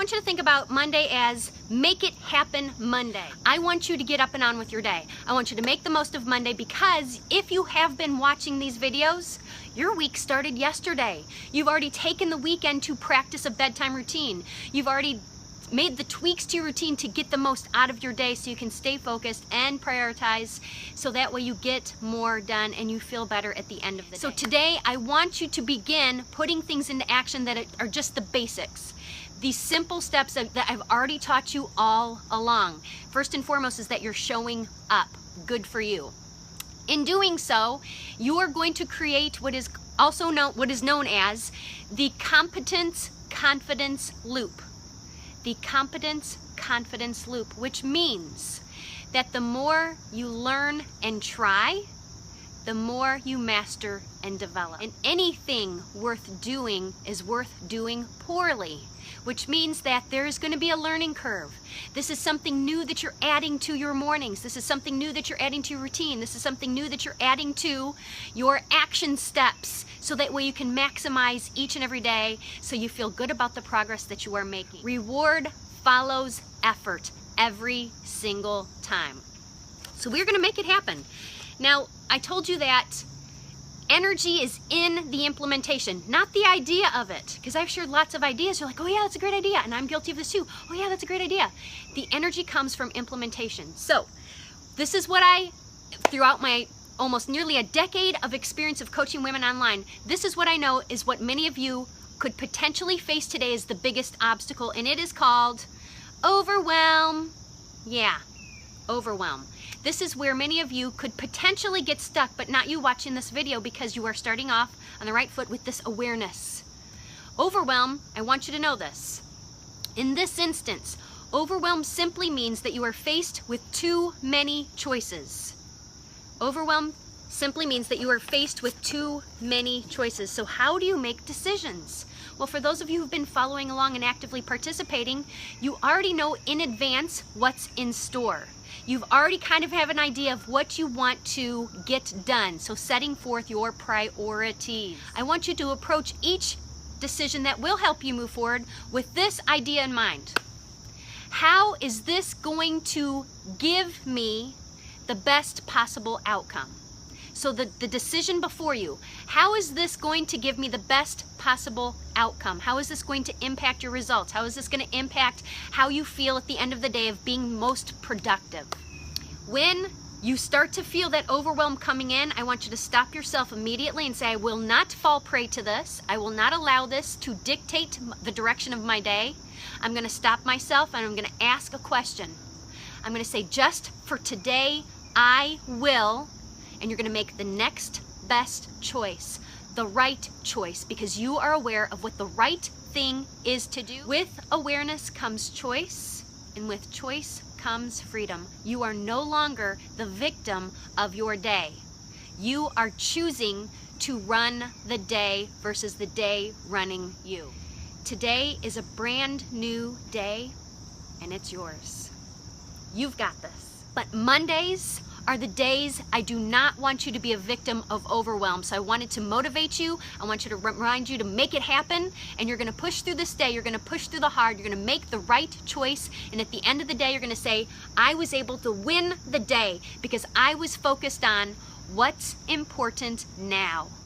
want you to think about Monday as make it happen Monday. I want you to get up and on with your day. I want you to make the most of Monday, because if you have been watching these videos, your week started yesterday. You've already taken the weekend to practice a bedtime routine. You've already made the tweaks to your routine to get the most out of your day so you can stay focused and prioritize, so that way you get more done and you feel better at the end of the day. So today I want you to begin putting things into action that are just the basics. These simple steps that I've already taught you all along. First and foremost is that you're showing up. Good for you. In doing so, you are going to create what is known as the competence-confidence loop. The competence-confidence loop, which means that the more you learn and try, the more you master and develop. And anything worth doing is worth doing poorly, which means that there is going to be a learning curve. This is something new that you're adding to your mornings. This is something new that you're adding to your routine. This is something new that you're adding to your action steps, so that way you can maximize each and every day so you feel good about the progress that you are making. Reward follows effort every single time. So we're going to make it happen. Now, I told you that energy is in the implementation, not the idea of it, because I've shared lots of ideas. You're like, oh yeah, that's a great idea, and I'm guilty of this too. Oh yeah, that's a great idea. The energy comes from implementation. So this is what throughout my almost nearly a decade of experience of coaching women online, this is what I know is what many of you could potentially face today is the biggest obstacle, and it is called overwhelm. Yeah, overwhelm. This is where many of you could potentially get stuck, but not you watching this video, because you are starting off on the right foot with this awareness. Overwhelm, I want you to know this. In this instance, overwhelm simply means that you are faced with too many choices. Overwhelm simply means that you are faced with too many choices. So how do you make decisions? Well, for those of you who've been following along and actively participating, you already know in advance what's in store. You've already kind of have an idea of what you want to get done. So setting forth your priorities. I want you to approach each decision that will help you move forward with this idea in mind. How is this going to give me the best possible outcome? So the decision before you, how is this going to give me the best possible outcome? How is this going to impact your results? How is this going to impact how you feel at the end of the day of being most productive? When you start to feel that overwhelm coming in, I want you to stop yourself immediately and say, I will not fall prey to this. I will not allow this to dictate the direction of my day. I'm going to stop myself and I'm going to ask a question. I'm going to say, just for today, I will, and you're going to make the next best choice, the right choice, because you are aware of what the right thing is to do. With awareness comes choice, and with choice comes freedom. You are no longer the victim of your day. You are choosing to run the day versus the day running you. Today is a brand new day, and it's yours. You've got this. But Mondays are the days I do not want you to be a victim of overwhelm. So I wanted to motivate you. I want you to remind you to make it happen, and you're going to push through this day. You're going to push through the hard. You're going to make the right choice, and at the end of the day, you're going to say, I was able to win the day because I was focused on what's important now.